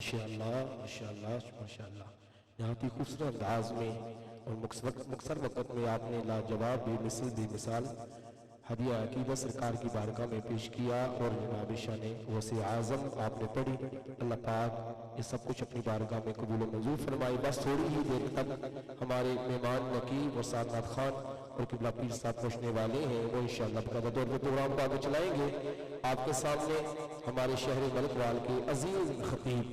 ماشاءاللہ ماشاءاللہ، یہاں کی خوبصورت انداز میں اور مختصر وقت میں آپ نے لاجواب بے مثل بے مثال ہدیہ عقیدت سرکار کی بارگاہ میں پیش کیا، اور جناب شان وسیع اعظم آپ نے پڑھی۔ اللہ پاک یہ سب کچھ اپنی بارگاہ میں قبول و منظور فرمائی۔ بس تھوڑی ہی دیر تک ہمارے مہمان نقیب اور سادات خان اور قبلہ پیر صاحب پہنچنے والے ہیں، وہ انشاءاللہ بقدر دور میں پروگرام کو آگے چلائیں گے۔ آپ کے سامنے ہمارے شہر ملک وال کے عظیم خطیب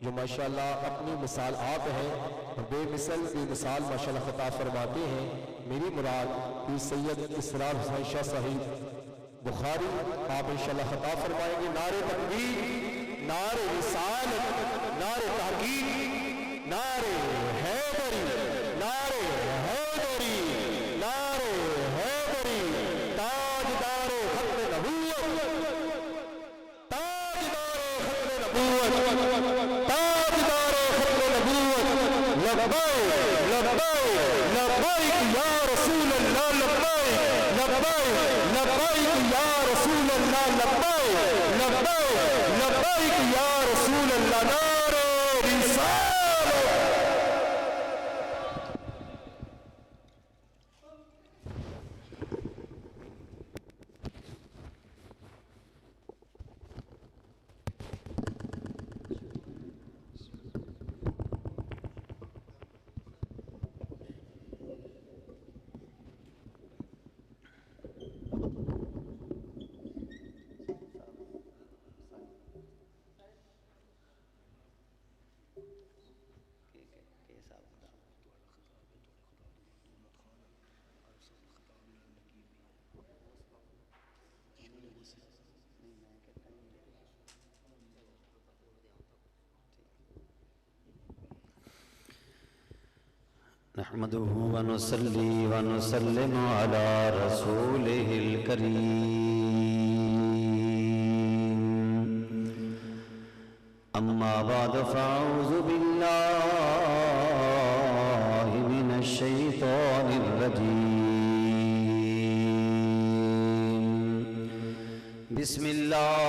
جو ماشاءاللہ اپنی مثال آپ ہیں اور بے مثال ماشاءاللہ خطاب فرماتے ہیں۔ میری مراد پیر سید اسرار حسین شاہ صاحب بخاری آپ انشاءاللہ خطاب فرمائیں گے۔ نعرہ تکبیر، نعرہ رسالت، نعرہ تحقیق، نعرہ حیدری، نعرہ حیدری، نعرہ حیدری، تاجدار ختم نبوت، تاجدار ختم نبوت، تاجدار ختم نبوت، لبیک لبیک لبیک یا رسول اللہ، لبیک لبیک لبیک یا رسول اللہ، لبیک لبیک لبیک یا رسول اللہ، نعرہ رسالت۔ نحمده ونصلي ونسلم على رسوله الكريم، أما بعد فأعوذ بالله من الشيطان الرجيم، بسم الله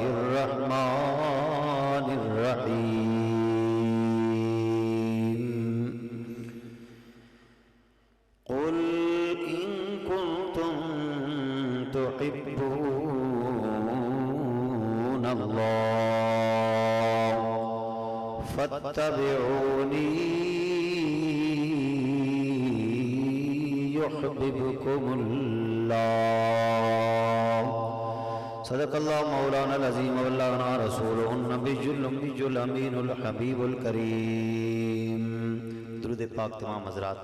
الرحمن الرحيم، تحبون الله فاتبعوني يحببكم الله، صدق الله مولانا العظيم وبلغنا رسوله النبي الأمي الأمين الحبيب الكريم۔ درود پاک تمام حضرات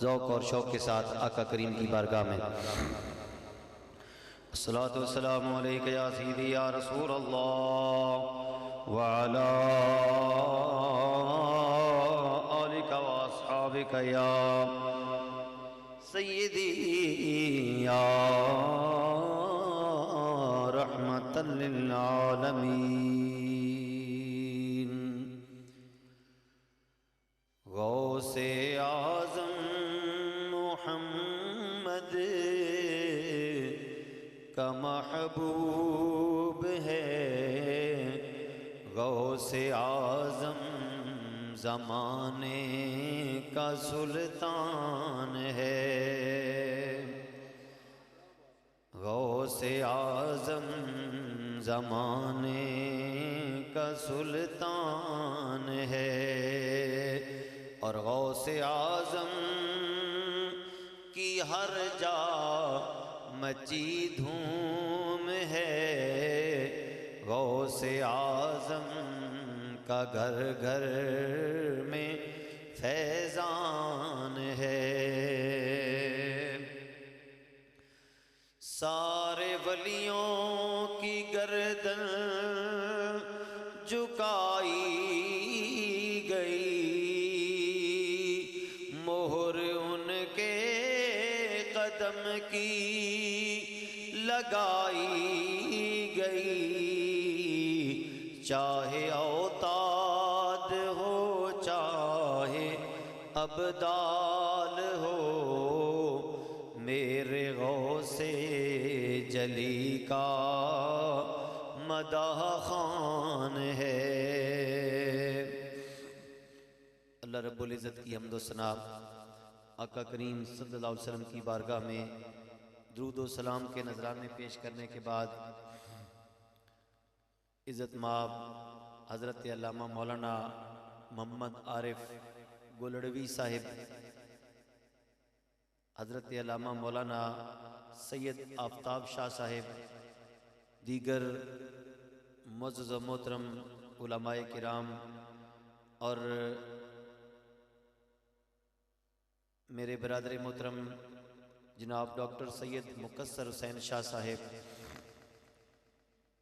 ذوق اور شوق کے ساتھ آقا کریم کی بارگاہ میں الصلاة والسلام علیکہ یا سیدی یا رسول اللہ وعلا آلکہ واصحابکہ یا سیدی یا رحمت للعالمین۔ غوث اعظم محمد کا محبوب ہے، غوث اعظم زمانے کا سلطان ہے، غوث اعظم زمانے کا سلطان ہے، اور غوث اعظم کی ہر جا مچی دھوم ہے، غوث اعظم کا گھر گھر میں فیضان ہے، سارے ولیوں کی گردن جھکائی گئی، مہر ان کے قدم کی لگائی گئی، چاہے اوتاد ہو چاہے ابدال ہو، میرے غوث جلی کا مداح خوان ہے۔ اللہ رب العزت کی حمد و ثنا آقا کریم صلی اللہ علیہ وسلم کی بارگاہ میں درود و سلام کے نذرانے پیش کرنے کے بعد عزت مآب حضرت علامہ مولانا محمد عارف گولڑوی صاحب، حضرت علامہ مولانا سید آفتاب شاہ صاحب، دیگر معزز و محترم علماء کرام اور میرے برادر محترم جناب ڈاکٹر سید مقصر حسین شاہ صاحب،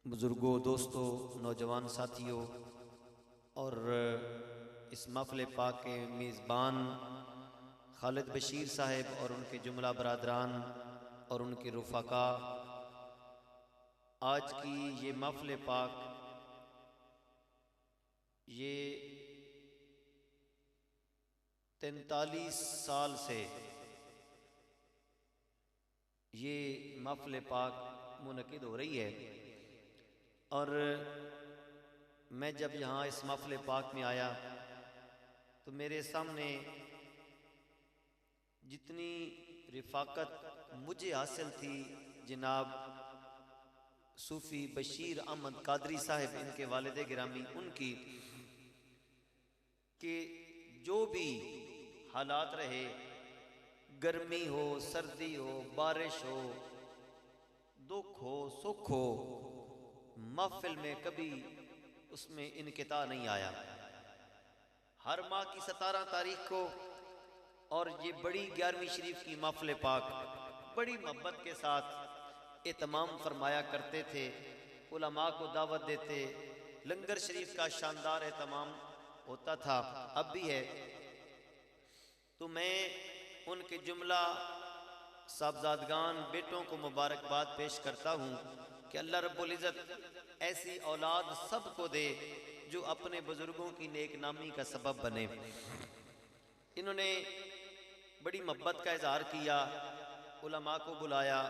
بزرگوں، دوستوں، نوجوان ساتھیوں اور اس محفل پاک کے میزبان خالد بشیر صاحب اور ان کے جملہ برادران اور ان کے رفقا، آج کی یہ محفل پاک یہ 43 سال سے یہ محفل پاک منعقد ہو رہی ہے، اور میں جب یہاں اس محفل پاک میں آیا تو میرے سامنے جتنی رفاقت مجھے حاصل تھی جناب صوفی بشیر احمد قادری صاحب، ان کے والد گرامی، ان کی، کہ جو بھی حالات رہے، گرمی ہو، سردی ہو، بارش ہو، دکھ ہو، سکھ ہو، محفل میں کبھی اس میں انقطاع نہیں آیا۔ ہر ماہ کی 17 تاریخ کو اور یہ بڑی 11ویں شریف کی محفل پاک بڑی محبت کے ساتھ اہتمام فرمایا کرتے تھے، علماء کو دعوت دیتے، لنگر شریف کا شاندار اہتمام ہوتا تھا، اب بھی ہے۔ تو میں ان کے جملہ صاحبزادگان، بیٹوں کو مبارکباد پیش کرتا ہوں کہ اللہ رب العزت ایسی اولاد سب کو دے جو اپنے بزرگوں کی نیک نامی کا سبب بنے۔ انہوں نے بڑی محبت کا اظہار کیا، علماء کو بلایا،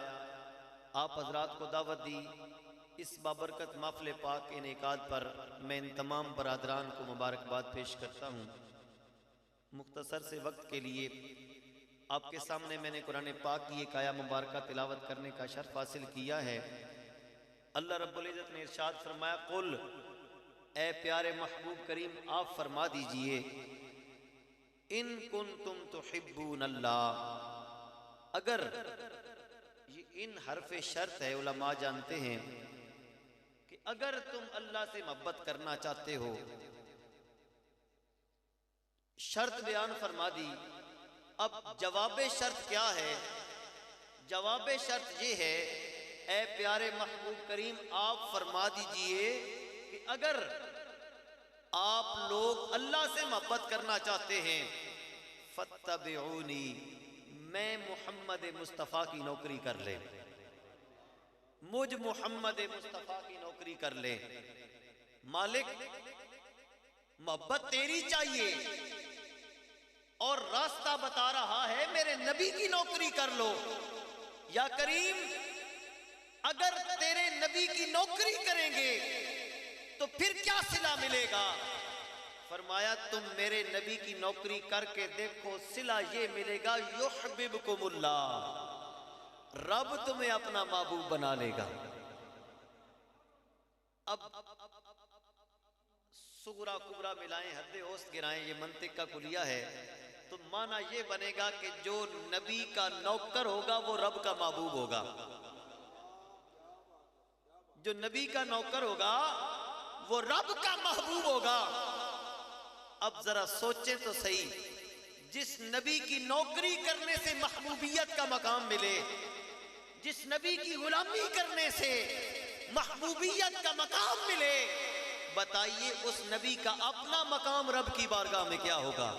آپ حضرات کو دعوت دی۔ اس بابرکت محفل پاک کے انعقاد پر میں ان تمام برادران کو مبارکباد پیش کرتا ہوں۔ مختصر سے وقت کے لیے آپ کے سامنے میں نے قرآن پاک کی ایک آیہ مبارکہ تلاوت کرنے کا شرف حاصل کیا ہے۔ اللہ رب العزت نے ارشاد فرمایا، قل، اے پیارے محبوب کریم آپ فرما دیجئے، ان کنتم تحبون اللہ، اگر، یہ ان حرف شرط ہے، علماء جانتے ہیں کہ اگر تم اللہ سے محبت کرنا چاہتے ہو، شرط بیان فرما دی۔ اب جواب شرط کیا ہے؟ جواب شرط یہ ہے، اے پیارے محبوب کریم آپ فرما دیجئے کہ اگر آپ لوگ اللہ سے محبت کرنا چاہتے ہیں، فاتبعونی، میں محمد مصطفیٰ کی نوکری کر لیں، مجھ محمد مصطفیٰ کی نوکری کر لیں۔ مالک محبت تیری چاہیے اور راستہ بتا رہا ہے میرے نبی کی نوکری کر لو۔ یا کریم اگر تیرے نبی کی نوکری کریں گے تو پھر کیا صلہ ملے گا؟ فرمایا تم میرے نبی کی نوکری کر کے دیکھو، صلہ یہ ملے گا، یحببکم اللہ، رب تمہیں اپنا محبوب بنا لے گا۔ اب صغرا کبرا ملائیں، حد اوسط گرائیں، یہ منطق کا کلیہ ہے، تو معنی یہ بنے گا کہ جو نبی کا نوکر ہوگا وہ رب کا محبوب ہوگا، جو نبی کا نوکر ہوگا وہ رب کا محبوب ہوگا۔ اب ذرا سوچیں تو صحیح، جس نبی کی نوکری کرنے سے محبوبیت کا مقام ملے، جس نبی کی غلامی کرنے سے محبوبیت کا مقام ملے، بتائیے اس نبی کا اپنا مقام رب کی بارگاہ میں کیا ہوگا؟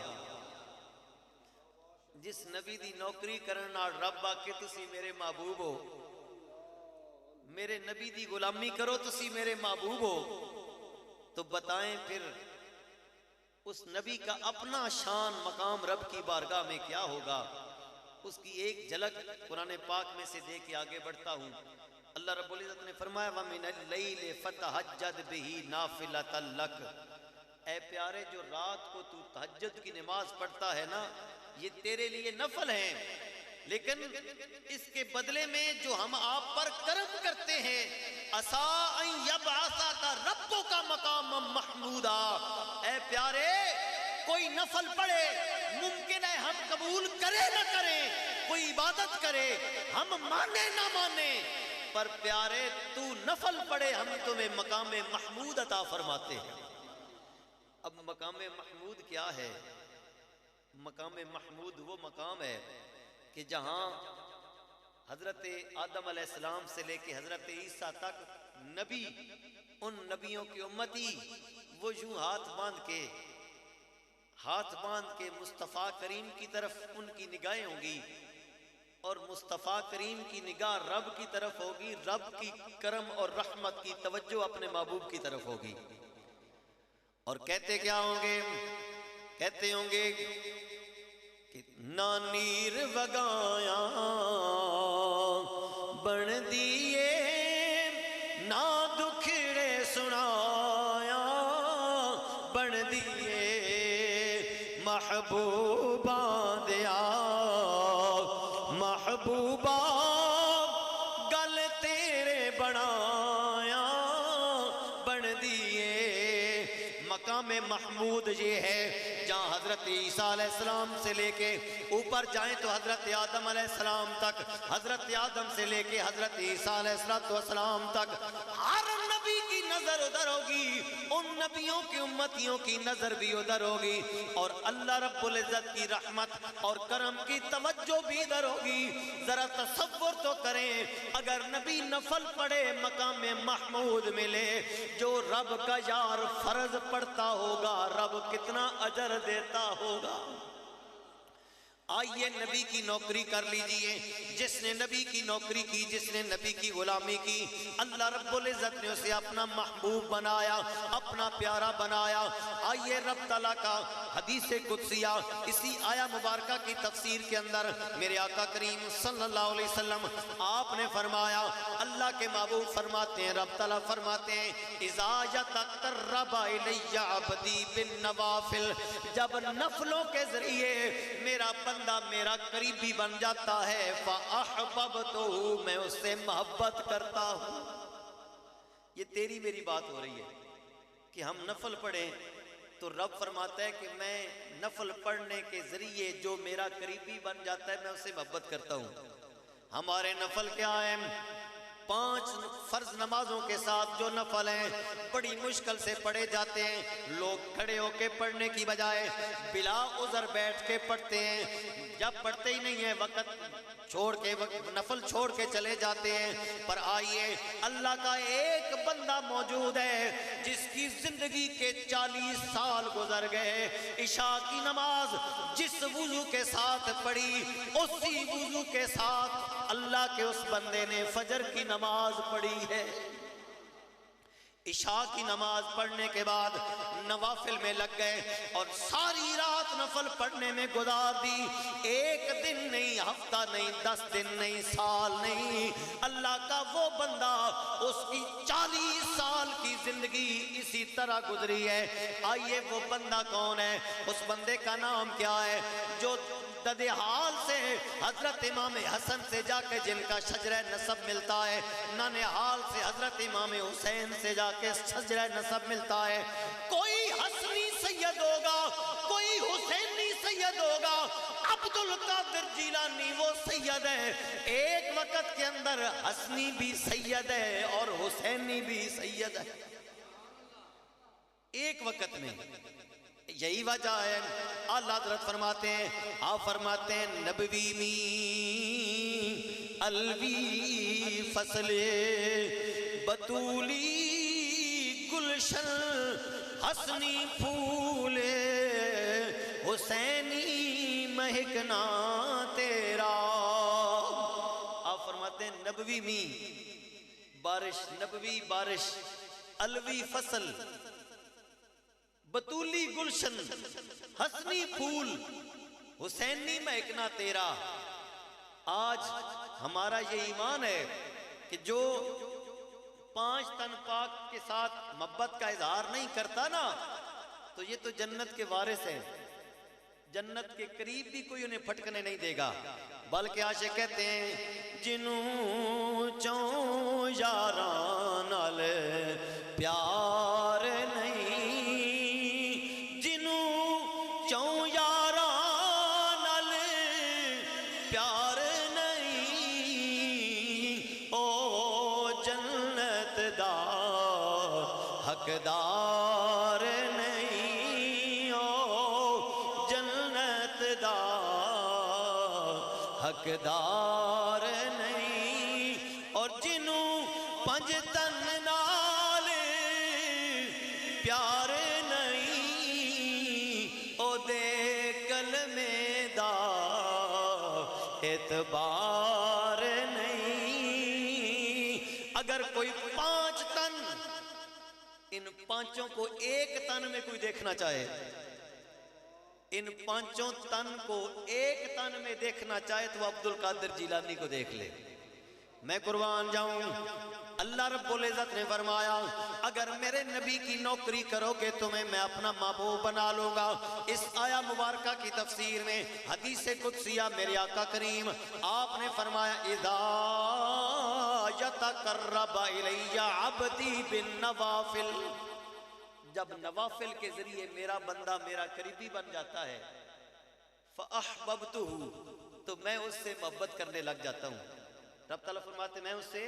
جس نبی دی نوکری کرنا رب آکے تسی میرے محبوب ہو، میرے نبی دی غلامی کرو تسی میرے محبوب ہو، تو بتائیں پھر اس نبی کا اپنا شان مقام رب کی بارگاہ میں کیا ہوگا؟ اس کی ایک جھلک قرآن پاک میں سے دے کے آگے بڑھتا ہوں۔ اللہ رب العزت نے فرمایا وَمِنَ اللَّيْلِ فَتَهَجَّدْ بِهِ نَافِلَةً لَكَ، اے پیارے جو رات کو تو تہجد کی نماز پڑھتا ہے نا یہ تیرے لیے نفل ہیں، لیکن اس کے بدلے میں جو ہم آپ پر کرم کرتے ہیں عَسَىٰ أَن يَبْعَثَكَ رَبُّكَ مَقَامًا مَحْمُودًا، اے پیارے کوئی نفل پڑھے ممکن ہے ہم قبول کرے نہ کریں، کوئی عبادت کرے ہم مانے نہ مانے، پر پیارے تو نفل پڑھے ہم تمہیں مقام محمود عطا فرماتے ہیں۔ اب مقام محمود کیا ہے؟ مقام محمود وہ مقام ہے کہ جہاں حضرت آدم علیہ السلام سے لے کے حضرت عیسیٰ تک نبی، ان نبیوں کی امتی، وہ یوں ہاتھ باندھ کے مصطفیٰ کریم کی طرف ان کی نگاہیں ہوں گی، اور مصطفیٰ کریم کی نگاہ رب کی طرف ہوگی، رب کی کرم اور رحمت کی توجہ اپنے محبوب کی طرف ہوگی، اور کہتے کیا ہوں گے؟ کہتے ہوں گے کہ نہ نیر وگایا بن دیے، نہ دکھڑے سنایا بن دیے، محبوباں دیا محبوبہ گل تیرے بنایا بن دیے۔ مقام محمود یہ ہے جہاں حضرت عیسیٰ علیہ السلام سے لے کے اوپر جائیں تو حضرت آدم علیہ السلام تک، حضرت آدم سے لے کے حضرت عیسیٰ علیہ السلام تک ہر نبی کی نظر ادھر ہوگی، ان نبیوں کی امتیوں کی نظر بھی ادھر ہوگی، اور اللہ رب العزت کی رحمت اور کرم کی توجہ بھی ادھر ہوگی۔ ذرا تصور تو کریں اگر نبی نفل پڑھے مقام محمود ملے، جو رب کا یار فرض پڑھتا ہوگا رب کتنا اجر دیتا ہوگا۔ آئیے نبی کی نوکری کر لیجئے، جس نے نبی کی نوکری کی، جس نے نبی کی غلامی کی، اللہ رب العزت نے اسے اپنا محبوب بنایا، اپنا پیارا بنایا۔ آئیے رب تعالیٰ کا حدیث قدسیہ اسی آیہ مبارکہ کی تفسیر کے اندر میرے آقا کریم صلی اللہ علیہ وسلم آپ نے فرمایا، اللہ کے محبوب فرماتے ہیں، رب تعالیٰ فرماتے ہیں اذا یتقرب الی عبدی بالنوافل، جب نفلوں کے ذریعے میرا بندہ میرا قریبی بن جاتا ہے فَأَحْبَبْتُهُ، میں اس سے محبت کرتا ہوں۔ یہ تیری میری بات ہو رہی ہے کہ ہم نفل پڑھیں تو رب فرماتا ہے کہ میں نفل پڑھنے کے ذریعے جو میرا قریبی بن جاتا ہے میں اس سے محبت کرتا ہوں۔ ہمارے نفل کیا ہیں؟ 5 فرض نمازوں کے ساتھ جو نفل ہیں بڑی مشکل سے پڑھے جاتے ہیں، لوگ کھڑے ہو کے پڑھنے کی بجائے بلا عذر بیٹھ کے پڑھتے ہیں، جب پڑھتے ہی نہیں ہیں وقت چھوڑ کے نفل چھوڑ کے چلے جاتے ہیں۔ پر آئیے اللہ کا ایک بندہ موجود ہے جس کی زندگی کے 40 سال گزر گئے، عشاء کی نماز جس وضو کے ساتھ پڑھی اسی وضو کے ساتھ اللہ کے اس بندے نے فجر کی نماز پڑھی ہے۔ عشاء کی نماز پڑھنے کے بعد نوافل میں لگ گئے اور ساری رات نفل پڑھنے میں گزار دی، ایک دن نہیں، ہفتہ نہیں، 10 دن نہیں، سال نہیں، اللہ کا وہ بندہ اس کی 40 سال کی زندگی اسی طرح گزری ہے۔ آئیے وہ بندہ کون ہے؟ اس بندے کا نام کیا ہے؟ جو ددحال سے حضرت امام حسن سے جا کے جن کا شجرہ نسب ملتا ہے، ننہال سے حضرت امام حسین سے جا کے شجرہ نسب ملتا ہے۔ کوئی حسنی سید ہوگا، کوئی حسینی سید ہوگا، عبد القادر جیلانی وہ سید ہے، ایک وقت کے اندر حسنی بھی سید ہے اور حسینی بھی سید ہے، ایک وقت میں۔ یہی وجہ ہے اللہ حضرت فرماتے ہیں، آپ فرماتے ہیں نبوی می الوی فصل بطولی گلشن حسنی پھول حسینی مہکنا تیرا۔ آپ فرماتے ہیں نبوی می بارش، نبوی بارش، الوی فصل، بطولی گلشن، حسنی پھول، حسینی مہکنا تیرا۔ آج ہمارا یہ ایمان ہے کہ جو 5 تن پاک کے ساتھ محبت کا اظہار نہیں کرتا نا تو یہ تو جنت کے وارث ہیں، جنت کے قریب بھی کوئی انہیں پھٹکنے نہیں دے گا۔ بلکہ عاشق کہتے ہیں جنوں چوں یاراں نال پیار نہیں، جنوں چوں یاراں نال پیار نہیں، او جنت دا حقدار نہیں، او جنت دا حقدار نہیں۔ اور جنوں 5 تن نال پیار نہیں، او دے کلمے دا اعتبار نہیں۔ اگر کوئی 5 تن ان 5 کو ایک تن میں کوئی دیکھنا چاہے، ان 5 تن کو ایک تن میں دیکھنا چاہے تو عبد القادر جیلانی کو دیکھ لے۔ میں قربان جاؤں، اللہ رب العزت نے فرمایا اگر میرے نبی کی نوکری کرو گے تمہیں میں اپنا محبوب بنا لوں گا۔ اس آیا مبارکہ کی تفسیر میں حدیث قدسیہ میرے آقا کریم آپ نے فرمایا اذا یتقرب الی عبدی بالنوافل، جب نوافل کے ذریعے میرا بندہ میرا قریبی بن جاتا ہے فَأَحْبَبْتُهُ، تو میں اس سے محبت کرنے لگ جاتا ہوں۔ رب تعالیٰ فرماتے میں اس سے،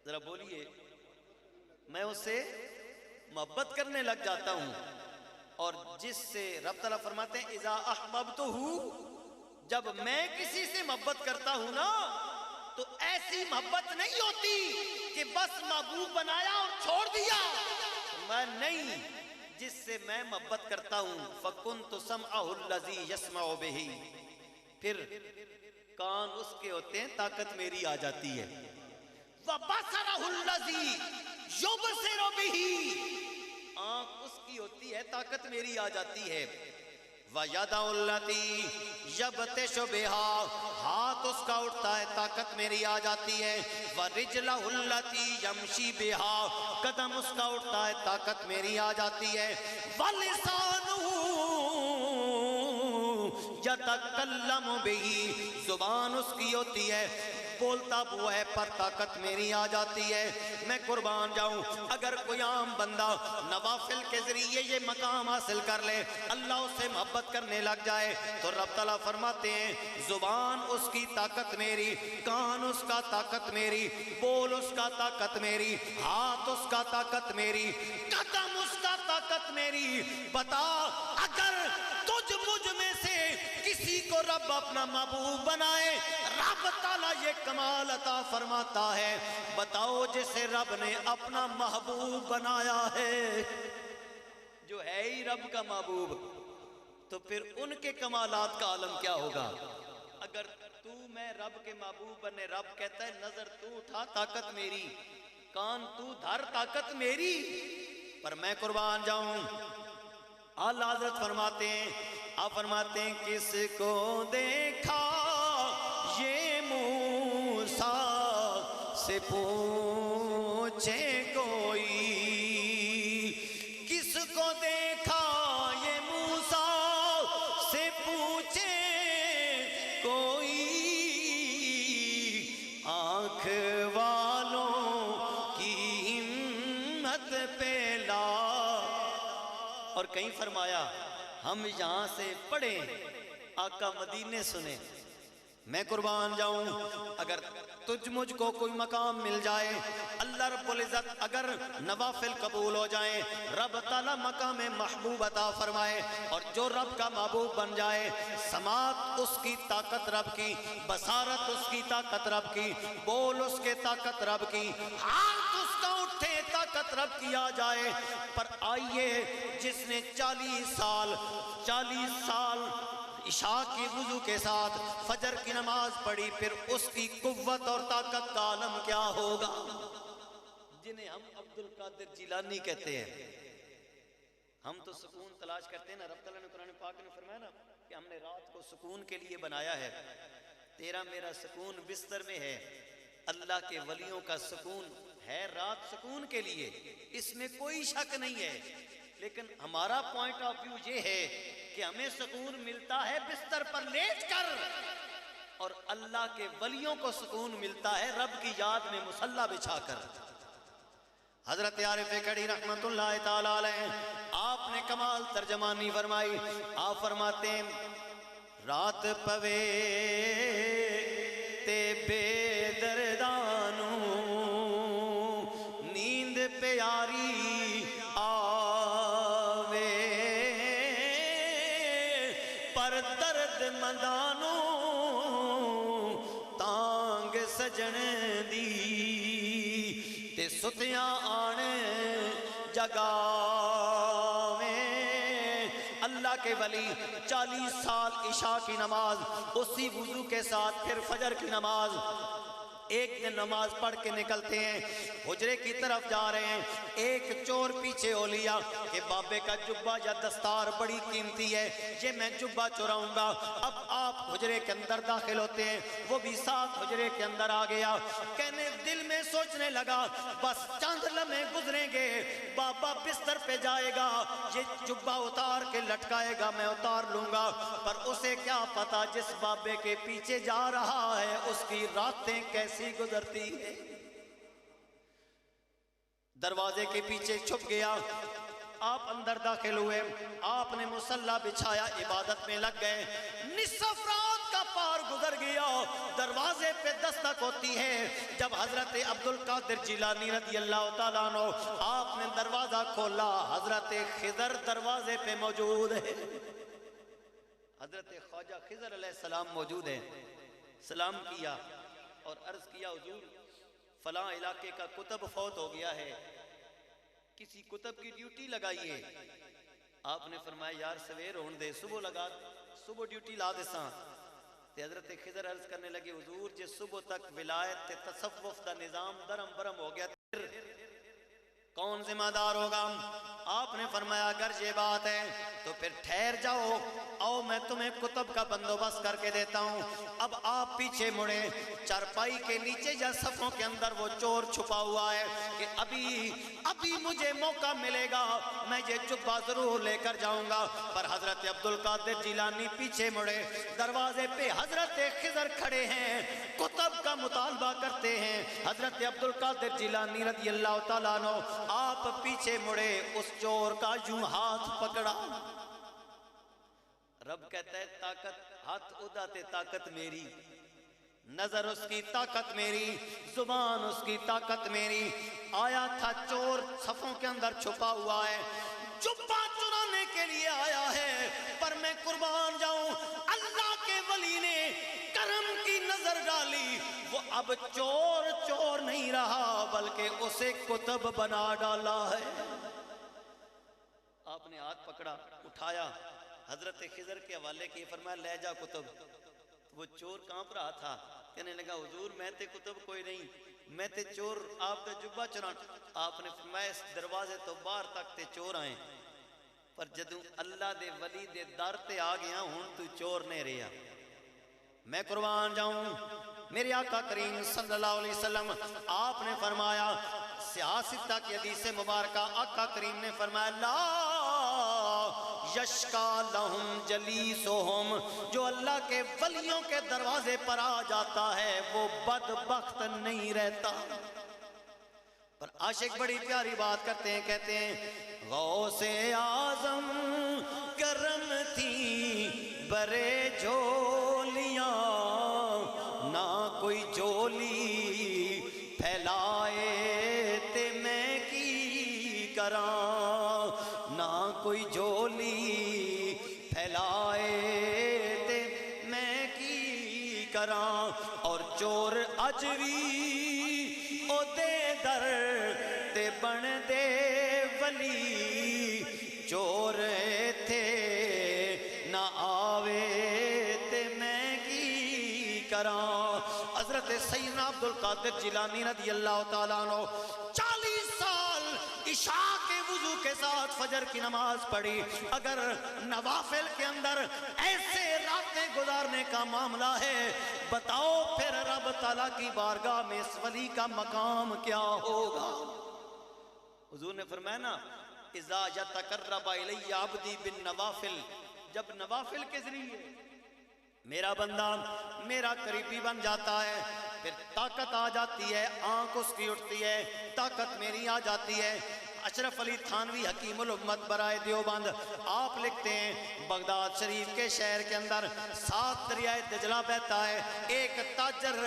ذرا بولیے، میں اس سے محبت کرنے لگ جاتا ہوں۔ اور جس سے رب تعالیٰ فرماتے ہیں اذا احببتہ، جب میں کسی سے محبت کرتا ہوں نا تو ایسی محبت نہیں ہوتی کہ بس محبوب بنایا اور چھوڑ دیا، میں نہیں، جس سے میں محبت کرتا ہوں فَكُنْتُ سَمْعَهُ الَّذِي يَسْمَعُ بِهِ، پھر کان اس کے ہوتے ہیں طاقت میری آ جاتی ہے، وَبَصَرَهُ الَّذِي يُبْصِرُ بِهِ، آنکھ اس کی ہوتی ہے طاقت میری آ جاتی ہے، وَيَدَعُ الَّتِي يَبْتِشُ بِهَا، ہاتھ اس کا اٹھتا ہے طاقت میری آ جاتی ہے، وَرِجْلَهُ الَّتِي يَمْشِي بِهَا، قدم اس کا اٹھتا ہے طاقت میری آ جاتی ہے، وَلِسَانُهُ يَتَكَلَّمُ بِهِ، زبان اس کی ہوتی ہے بولتا وہ ہے پر طاقت میری آ جاتی ہے۔ میں قربان جاؤں اگر کوئی عام بندہ نوافل کے ذریعے یہ مقام حاصل کر لے، اللہ اس سے محبت کرنے لگ جائے تو رب تعالیٰ فرماتے ہیں زبان اس کی طاقت میری، کان اس کا طاقت میری، بول اس کا طاقت میری، ہاتھ اس کا طاقت میری، قدم اس کا طاقت میری۔ بتا اگر تجھ مجھ میں سے کسی کو رب اپنا محبوب بنائے، رب تعالیٰ یہ کمال عطا فرماتا ہے، بتاؤ جسے رب نے اپنا محبوب بنایا ہے، جو ہے ہی رب کا محبوب، تو پھر ان کے کمالات کا عالم کیا ہوگا۔ اگر تو میں رب کے محبوب بنے، رب کہتا ہے نظر تو اٹھا طاقت میری، کان تو دھر طاقت میری، پر میں قربان جاؤں اعلیٰ حضرت فرماتے ہیں، آپ فرماتے ہیں کس کو دیکھا یہ موسیٰ سے پوچھے کوئی، کس کو دیکھا یہ موسیٰ سے پوچھے کوئی، آنکھ والوں کی ہمت پہ لا۔ اور کہیں فرمایا ہم یہاں سے پڑھیں آقا مدینے سنیں۔ میں قربان جاؤں اگر تجھ مجھ کو کوئی مقام مل جائے، اللہ رب العزت اگر نوافل قبول ہو جائیں، رب تعالیٰ مقام محبوب عطا فرمائے، اور جو رب کا محبوب بن جائے، سماعت اس کی طاقت رب کی، بصارت اس کی طاقت رب کی، بول اس کے طاقت رب کی، ہاتھ اس کا اٹھے طاقت رب کی آ جائے۔ پر آئیے جس نے 40 سال عشاء کی وضو کے ساتھ فجر کی نماز پڑھی، پھر اس کی قوت اور طاقت کا عالم کیا ہوگا، جنہیں ہم عبد القادر جیلانی کہتے ہیں۔ ہم تو سکون تلاش کرتے ہیں نا، رب تعالیٰ نے قرآن پاک نے فرمایا نا کہ ہم نے رات کو سکون کے لیے بنایا ہے، تیرا میرا سکون بستر میں ہے، اللہ کے ولیوں کا سکون ہے رات سکون کے لیے، اس میں کوئی شک نہیں ہے، لیکن ہمارا پوائنٹ آف ویو یہ ہے کہ ہمیں سکون ملتا ہے بستر پر لیٹ کر، اور اللہ کے ولیوں کو سکون ملتا ہے رب کی یاد میں مصلی بچھا کر۔ حضرت عارف کڑی رحمت اللہ تعالی علیہ آپ نے کمال ترجمانی فرمائی، آپ فرماتے ہیں رات پوے تے بے دردانوں نیند پیاری آوے، پر درد مندانوں تانگ سجن دی تے ستیاں آن جگاویں۔ اللہ کے ولی 40 سال عشاء کی نماز اسی وضو کے ساتھ پھر فجر کی نماز، ایک دن نماز پڑھ کے نکلتے ہیں، حجرے کی طرف جا رہے ہیں، ایک چور پیچھے ہو لیا کہ بابے کا جبہ یا دستار بڑی قیمتی ہے، یہ میں جبہ چراؤں گا۔ اب آپ حجرے کے اندر داخل ہوتے ہیں، وہ بھی ساتھ حجرے کے اندر آ گیا، کہنے دل میں سوچنے لگا بس چند لمحے گزریں گے بابا بستر پہ جائے گا، یہ جبہ اتار کے لٹکائے گا، میں اتار لوں گا، پر اسے کیا پتا جس بابے کے پیچھے جا رہا ہے اس کی راتیں کیسی گزرتی ہے۔ دروازے کے پیچھے چھپ گیا، آپ اندر داخل ہوئے، آپ نے مصلی بچھایا، عبادت میں لگ گئے، نصف رات کا پار گزر گیا، دروازے پہ دستک ہوتی ہے، جب حضرت عبدالقادر جیلانی رضی اللہ تعالیٰ عنہ آپ نے دروازہ کھولا، حضرت خضر دروازے پہ موجود ہے، حضرت خواجہ خضر علیہ السلام موجود ہے، سلام کیا اور عرض کیا حضور فلاں علاقے کا کتب فوت ہو گیا ہے، کسی کتب کی ڈیوٹی لگائیے۔ آپ نے فرمایا یار سویر ہون دے، صبح ڈیوٹی لا دے ساں۔ تے حضرت خضر عرض کرنے لگے حضور جس صبح تک ولایت تے تصوف دا نظام درم برم ہو گیا پھر کون ذمہ دار ہوگا؟ آپ نے فرمایا اگر یہ بات ہے تو پھر ٹھہر جاؤ، آؤ میں تمہیں کتب کا بندوبست کر کے دیتا ہوں۔ اب آپ پیچھے مڑے، چارپائی کے نیچے یا صفوں کے اندر وہ چور چھپا ہوا ہے کہ ابھی مجھے موقع ملے گا میں یہ جبہ ضرور لے کر جاؤں گا، پر حضرت عبدالقادر جیلانی پیچھے مڑے، دروازے پہ حضرت خضر کھڑے ہیں، کتب کا مطالبہ کرتے ہیں۔ حضرت عبدالقادر جیلانی رضی اللہ تعالیٰ عنہ آپ پیچھے مڑے، اس چور کا یوں ہاتھ پکڑا، رب کہتا ہے طاقت ہاتھ اڑاتے طاقت میری، نظر اس کی طاقت میری، زبان اس کی طاقت میری۔ آیا تھا چور صفوں کے اندر چھپا ہوا ہے، جبہ چرانے کے لیے آیا ہے، پر میں قربان جاؤں اللہ کے ولی نے کرم کی نظر ڈالی، وہ اب چور نہیں رہا بلکہ اسے کتب بنا ڈالا ہے۔ آپ نے ہاتھ پکڑا، اٹھایا، حضرت خضر کے حوالے کی، فرمایا لے جا کتب۔ وہ چور کانپ رہا تھا، کہنے لگا حضور میں تے کتب کوئی نہیں، میں تے چور آپ کا جبہ چران۔ آپ نے فرمایا اس دروازے تو باہر تک تے چور آئیں، پر جدوں اللہ دے ولی دے در تے آ گیا ہون تو چور نہیں رہا۔ میں قربان جاؤں میرے آقا کریم صلی اللہ علیہ وسلم، آپ نے فرمایا سیاستہ کی حدیث مبارکہ، آقا کریم نے فرمایا لا یشکا لہم جلیسہم، جو اللہ کے ولیوں کے دروازے پر آ جاتا ہے وہ بدبخت نہیں رہتا۔ پر عاشق بڑی پیاری بات کرتے ہیں، کہتے ہیں غوث اعظم کرم تھی برے جھولیاں، نہ کوئی جھولی پھیلائے تے میں کی کراں، نہ کوئی جھولی پھیلائے تے میں کی کراں، اور چور اج وی او دے در تے بن دے ولی، چور تھے نہ آوے تے میں کی کراں۔ حضرت سیدنا عبدالقادر جیلانی رضی اللہ تعالیٰ عنہ 40 سال عشاء کے وضو کے ساتھ فجر کی نماز پڑھی. اگر نوافل کے اندر ایسے راتیں گزارنے کا معاملہ ہے بتاؤ پھر رب تعالیٰ کی بارگاہ میں اس ولی کا مقام کیا ہوگا. حضور نے فرمایا نا اذا یتقرب الی عبدی بالنوافل، جب نوافل کے ذریعے میرا بندہ میرا قریبی بن جاتا ہے پھر طاقت آ جاتی ہے، آنکھ اس کی اٹھتی ہے، طاقت میری آ جاتی ہے. اشرف علی تھانوی حکیم الامت برائے دیوبند آپ لکھتے ہیں بغداد شریف کے شہر کے اندر 7 دریائے دجلہ بہتا ہے. ایک تاجر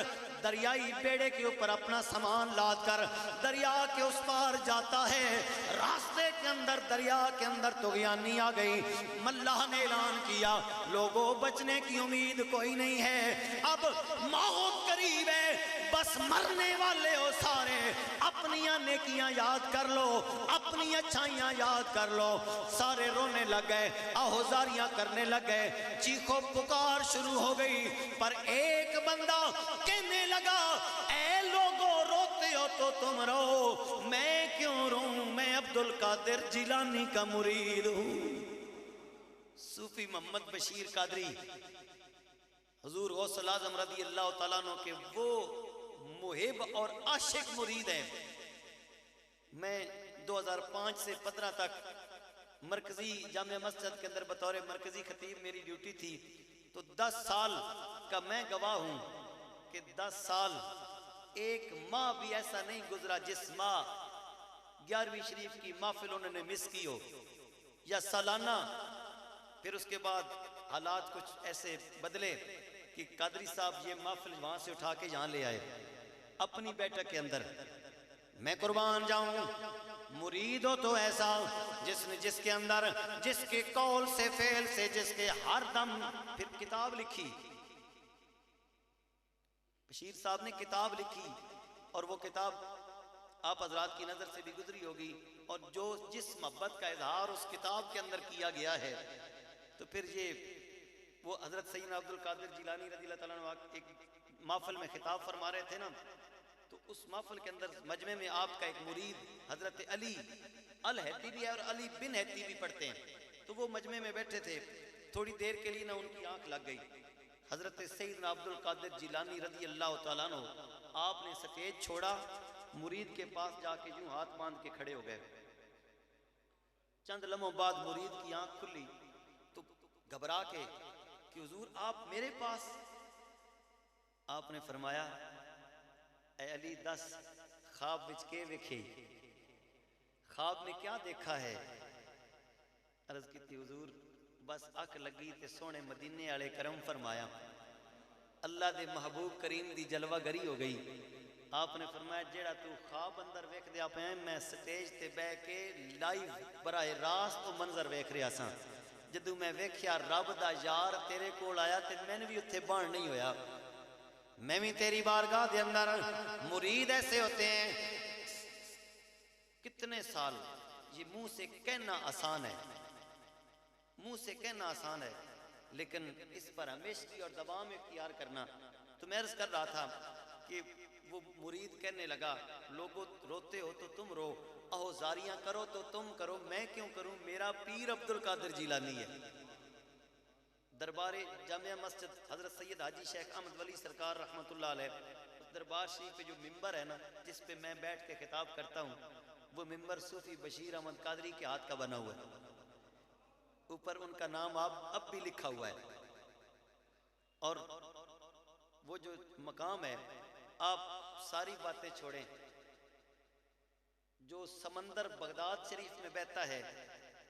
دریائی بیڑے کے اوپر اپنا سامان لاد کر دریا کے اس پار جاتا ہے. راستے کے اندر دریا کے اندر طغیانی آ گئی. ملاح نے اعلان کیا لوگوں بچنے کی امید کوئی نہیں ہے، اب موت قریب ہے، بس مرنے والے ہو سارے اپنی نیکیاں یاد کر لو، اپنی اچھائیاں یاد کر لو. سارے رونے لگ گئے، آہوزاریاں کرنے لگ گئے، چیخو پکار شروع ہو گئی. پر ایک بندہ کہنے لگا اے لوگوں روتے ہو تو تم رو، میں کیوں روں، میں عبد القادر جیلانی کا مرید ہوں. صوفی محمد بشیر قادری حضور غوث الاعظم رضی اللہ تعالیٰ عنہ کے وہ محب اور عاشق مرید ہیں. میں 2005 سے 15 تک مرکزی جامع مسجد کے اندر بطور مرکزی خطیب میری ڈیوٹی تھی، تو 10 سال کا میں گواہ ہوں کہ 10 سال ایک ماہ بھی ایسا نہیں گزرا جس ماہ 11ویں شریف کی محفل انہوں نے مس کی ہو یا سالانہ. پھر اس کے بعد حالات کچھ ایسے بدلے کہ قادری صاحب یہ محفل وہاں سے اٹھا کے یہاں لے آئے اپنی بیٹھک کے اندر. میں قربان جاؤں مرید ہو تو ایسا جس نے جس کے اندر جس کے قول سے فعل سے جس کے ہر دم. پھر کتاب لکھی، بشیر صاحب نے کتاب لکھی اور وہ کتاب آپ حضرات کی نظر سے بھی گزری ہوگی، اور جو جس محبت کا اظہار اس کتاب کے اندر کیا گیا ہے. تو پھر یہ وہ حضرت سیدنا عبد القادر جیلانی رضی اللہ تعالیٰ عنہ ایک محفل میں خطاب فرما رہے تھے نا، تو اس محفل کے اندر مجمع میں آپ کا ایک مرید حضرت علی الہیتی بھی ہے اور علی بن ہیتی بھی پڑھتے ہیں، تو وہ مجمع میں بیٹھے تھے. تھوڑی دیر کے لیے نہ ان کی آنکھ لگ گئی. حضرت سیدنا عبد القادر جیلانی رضی اللہ تعالیٰ عنہ آپ نے سٹیج چھوڑا، مرید کے پاس جا کے یوں ہاتھ باندھ کے کھڑے ہو گئے. چند لمحوں بعد مرید کی آنکھ کھلی تو گھبرا کے کہ حضور آپ میرے پاس. آپ نے فرمایا اے علی دس خواب وچ کے ویکھے، خواب میں کیا دیکھا ہے؟ عرض کی حضور بس اکھ لگی تے سونے مدینے والے کرم فرمایا، اللہ دے محبوب کریم دی جلوہ گری ہو گئی. آپ نے فرمایا جیڑا تو خواب اندر ویکھ دیا پیا میں سٹیج تے بہ کے لائیو براہ راست تو منظر ویکھ رہا سا. جدوں میں ویکھیا رب دا یار تیرے کول آیا تے میں بھی اتھے بان نہیں ہویا. میں بھی تیری بارگاہ دے اندر. مرید ایسے ہوتے ہیں کتنے سال یہ منہ سے کہنا آسان ہے، منہ سے کہنا آسان ہے، لیکن اس پر ہمیشگی اور دوام اختیار کرنا. تو میں عرض کر رہا تھا کہ وہ مرید کہنے لگا لوگوں روتے ہو تو تم رو، آہوزاریاں کرو تو تم کرو، میں کیوں کروں، میرا پیر عبد القادر جیلانی ہے. دربار جامعہ مسجد حضرت سید حاجی شیخ احمد ولی سرکار رحمۃ اللہ علیہ، دربار شریف پہ جو ممبر ہے نا جس پہ میں بیٹھ کے خطاب کرتا ہوں، وہ ممبر صوفی بشیر احمد قادری کے ہاتھ کا بنا ہوا ہے. اوپر ان کا نام اب بھی لکھا ہوا ہے. اور وہ جو مقام ہے آپ ساری باتیں چھوڑیں، جو سمندر بغداد شریف میں بہتا ہے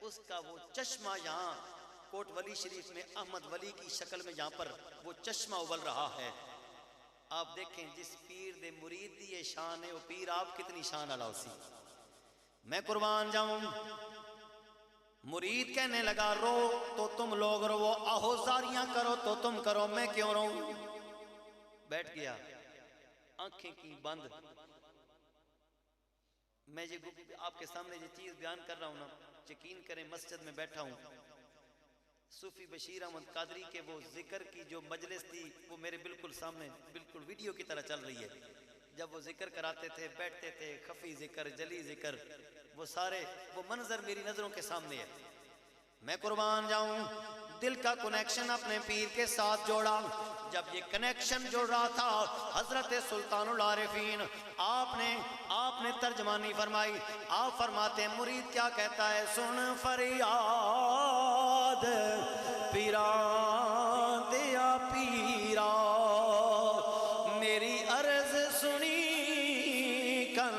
اس کا وہ چشمہ یہاں کوٹ ولی شریف میں احمد ولی کی شکل میں یہاں پر وہ چشمہ ابل رہا ہے. آپ دیکھیں جس پیر دے مرید دی یہ شان ہے وہ پیر آپ کتنی شان والا اسی. میں قربان جاؤں مرید کہنے لگا رو تو تم لوگ رو، آہوزاریاں کرو تو تم کرو، میں کیوں رو. بیٹھ گیا آنکھیں کی بند. میں یہ آپ کے سامنے یہ چیز بیان کر رہا ہوں نا، یقین کریں مسجد میں بیٹھا ہوں، صوفی بشیر احمد قادری کے وہ ذکر کی جو مجلس تھی وہ میرے بالکل سامنے بالکل ویڈیو کی طرح چل رہی ہے. جب وہ ذکر کراتے تھے بیٹھتے تھے، خفی ذکر جلی ذکر، وہ سارے وہ منظر میری نظروں کے سامنے ہے. میں قربان جاؤں دل کا کنیکشن اپنے پیر کے ساتھ جوڑا. جب یہ کنیکشن جوڑ رہا تھا حضرت سلطان العارفین آپ نے ترجمانی فرمائی. آپ فرماتے ہیں مرید کیا کہتا ہے؟ سن فریاد پیران دیا پیرا میری عرض سنی کن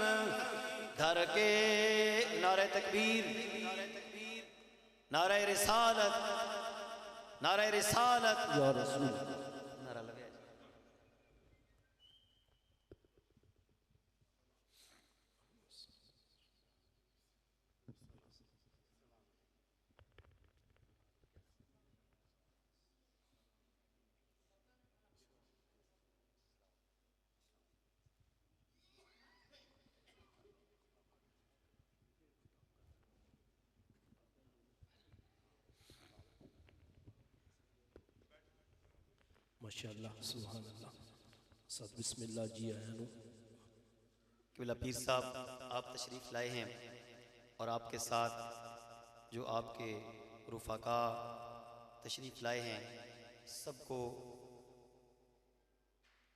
دھر کے. نعرہ تکبیر، نعرہ رسالت، نعرہ رسالت یا رسول. نعرہ لگے. ماشاءاللہ سبحان اللہ. سب بسم اللہ جی آیا نو. قبلہ پیر صاحب آپ تشریف لائے ہیں اور آپ کے ساتھ جو آپ کے رفقا تشریف لائے ہیں سب کو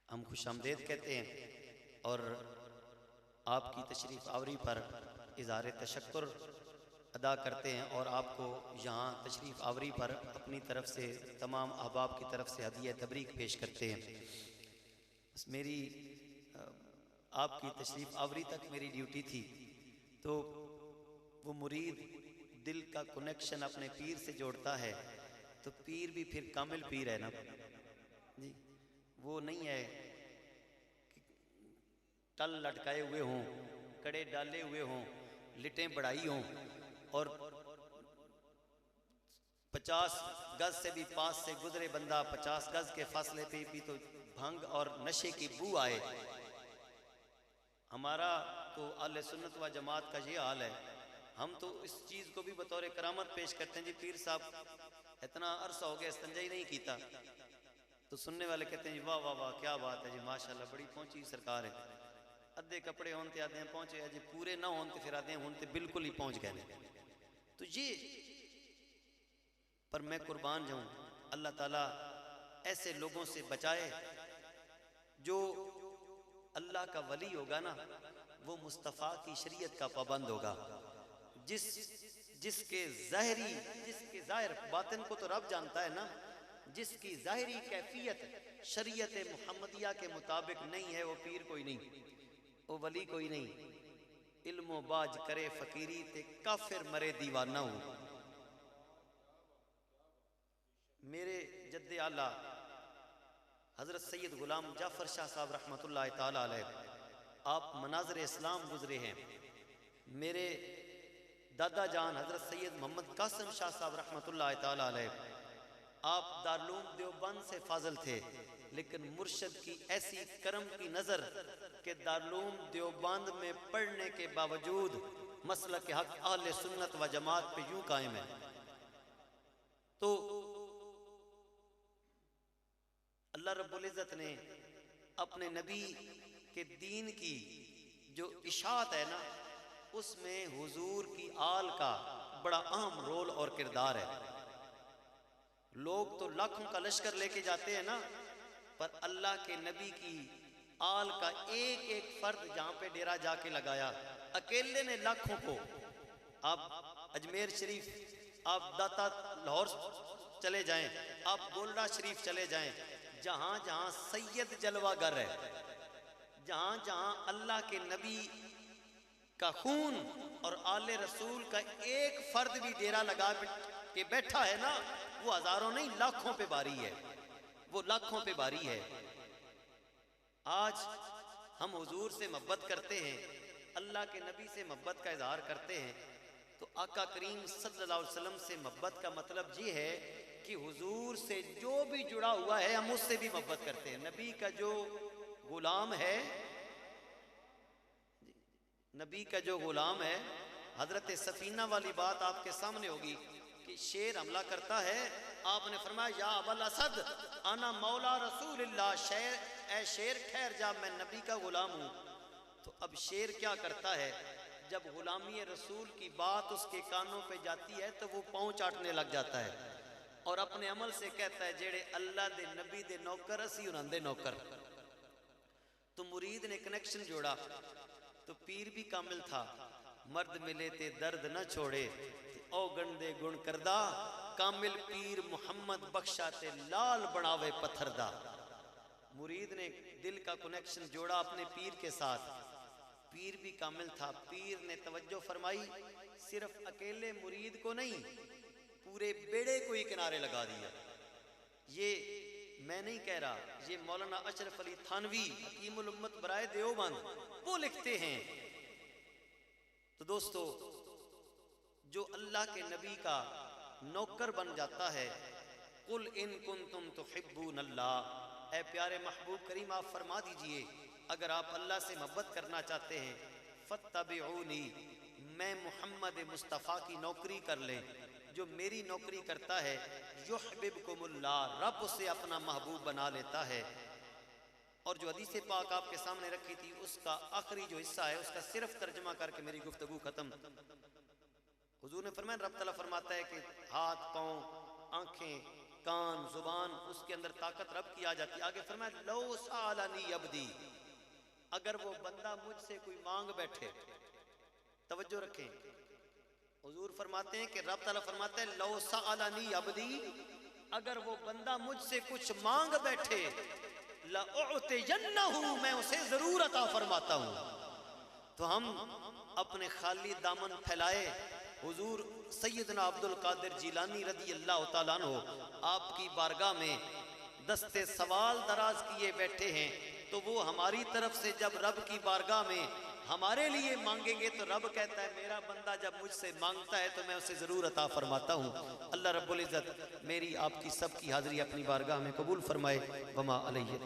ہم خوش آمدید کہتے ہیں اور آپ کی تشریف آوری پر اظہار تشکر ادا کرتے ہیں اور آپ کو یہاں تشریف آوری پر اپنی طرف سے تمام احباب کی طرف سے ہدیہ تبریک پیش کرتے ہیں. بس میری آپ کی تشریف آوری تک میری ڈیوٹی تھی تو وہ مرید دل کا کنیکشن اپنے پیر سے جوڑتا ہے تو پیر بھی پھر کامل پیر ہے نا جی. وہ نہیں ہے کہ ٹل لٹکائے ہوئے ہوں، کڑے ڈالے ہوئے ہوں، لٹیں بڑھائی ہوں اور 50 گز سے بھی پاس سے گزرے بندہ 50 گز کے فاصلے پہ بھی تو بھنگ اور نشے کی بو آئے. ہمارا تو اہل سنت و جماعت کا یہ حال ہے. ہم تو اس چیز کو بھی بطور کرامت پیش کرتے ہیں جی پیر صاحب اتنا عرصہ ہو گیا استنجا ہی نہیں کیتا. تو سننے والے کہتے ہیں جی واہ واہ واہ کیا بات ہے جی ماشاءاللہ بڑی پہنچی سرکار ہے. ادھے کپڑے ہونتے آتے ہیں پہنچے جی پورے نہ ہونتے پھر آتے ہیں ہونتے بالکل ہی پہنچ گئے. تو یہ پر میں قربان جاؤں اللہ تعالیٰ ایسے لوگوں سے بچائے. جو اللہ کا ولی ہوگا نا وہ مصطفیٰ کی شریعت کا پابند ہوگا. جس کے ظاہر باطن کو تو رب جانتا ہے نا. جس کی ظاہری کیفیت شریعت محمدیہ کے مطابق نہیں ہے وہ پیر کوئی نہیں، وہ ولی کوئی نہیں. علم و باج کرے فقیری تے کافر مرے دیوانہ ہوں. میرے جد اعلیٰ حضرت سید غلام جعفر شاہ صاحب رحمۃ اللہ تعالی علیہ آپ مناظر اسلام گزرے ہیں. میرے دادا جان حضرت سید محمد قاسم شاہ صاحب رحمۃ اللہ تعالی علیہ آپ دارالعلوم دیوبند سے فاضل تھے لیکن مرشد کی ایسی کرم کی نظر کہ دارالعلوم دیوبند میں پڑھنے کے باوجود مسلک حق اہل سنت و جماعت پہ یوں قائم ہے. تو اللہ رب العزت نے اپنے نبی کے دین کی جو اشاعت ہے نا اس میں حضور کی آل کا بڑا اہم رول اور کردار ہے. لوگ تو لاکھوں کا لشکر لے کے جاتے ہیں نا پر اللہ کے نبی کی آل کا ایک ایک فرد جہاں پہ ڈیرا جا کے لگایا اکیلے نے لاکھوں کو. آپ اجمیر شریف، آپ داتا لاہور چلے جائیں، آپ گولڈا شریف چلے جائیں، جہاں جہاں سید جلوہ گر ہے، جہاں جہاں اللہ کے نبی کا خون اور آل رسول کا ایک فرد بھی ڈیرا لگا کے بیٹھا ہے نا وہ ہزاروں نہیں لاکھوں پہ باری ہے، وہ لاکھوں پہ باری ہے. آج ہم حضور سے محبت کرتے ہیں، اللہ کے نبی سے محبت کا اظہار کرتے ہیں تو آقا کریم صلی اللہ علیہ وسلم سے محبت کا مطلب یہ ہے کہ حضور سے جو بھی جڑا ہوا ہے ہم اس سے بھی محبت کرتے ہیں. نبی کا جو غلام ہے، نبی کا جو غلام ہے، حضرت سفینہ والی بات آپ کے سامنے ہوگی کہ شیر حملہ کرتا ہے، آپ نے فرمایا یا ابوالاسد انا مولا رسول اللہ، اے شیر ٹھہر جا میں نبی کا غلام ہوں. تو اب شیر کیا کرتا ہے جب غلامی رسول کی بات اس کے کانوں پہ جاتی ہے تو وہ پاؤں چاٹنے لگ جاتا ہے اور اپنے عمل سے کہتا ہے جیڑے اللہ دے نبی دے نوکر اسی انہاں دے نوکر. تو مرید نے کنیکشن جوڑا تو پیر بھی کامل تھا. مرد ملے تے درد نہ چھوڑے او گندے گن کردہ کامل پیر محمد بخشا تے لال بناوے پتھر دا. مرید نے دل کا کنیکشن جوڑا اپنے پیر کے ساتھ. پیر بھی کامل تھا. پیر نے توجہ فرمائی صرف اکیلے مرید کو نہیں پورے بیڑے کو ہی کنارے لگا دیا. یہ میں نہیں کہہ رہا, یہ مولانا اشرف علی تھانوی حکیم الامت برائے دیوبند وہ لکھتے ہیں. تو دوستو جو اللہ کے نبی کا نوکر بن جاتا ہے, قل ان کنتم تحبون اللہ, اے پیارے محبوب کریم آپ فرما دیجئے اگر آپ اللہ سے محبت کرنا چاہتے ہیں فاتبعونی, میں محمد مصطفیٰ کی نوکری کر لیں. جو میری نوکری کرتا ہے یحببکم اللہ, رب اسے اپنا محبوب بنا لیتا ہے. اور جو حدیث پاک آپ کے سامنے رکھی تھی اس کا آخری جو حصہ ہے اس کا صرف ترجمہ کر کے میری گفتگو ختم. حضور نے فرمایا, رب تعالیٰ فرماتا ہے کہ ہاتھ, پاؤں, آنکھیں, کان, زبان, اس کے اندر طاقت رب کی آ جاتی ہے. آگے فرمایا لو سالنی عبدی, اگر وہ بندہ مجھ سے کوئی مانگ بیٹھے. توجہ رکھیں, حضور فرماتے ہیں کہ رب تعالیٰ فرماتا ہے لو سالنی عبدی, اگر وہ بندہ مجھ سے کچھ مانگ بیٹھے لأعطینہ, میں اسے ضرور عطا فرماتا ہوں. تو ہم اپنے خالی دامن پھیلائے حضور سیدنا عبد القادر جیلانی رضی اللہ تعالیٰ عنہ آپ کی بارگاہ میں دستے سوال دراز کیے بیٹھے ہیں, تو وہ ہماری طرف سے جب رب کی بارگاہ میں ہمارے لیے مانگیں گے تو رب کہتا ہے میرا بندہ جب مجھ سے مانگتا ہے تو میں اسے ضرور عطا فرماتا ہوں. اللہ رب العزت میری آپ کی سب کی حاضری اپنی بارگاہ میں قبول فرمائے. وما علیہ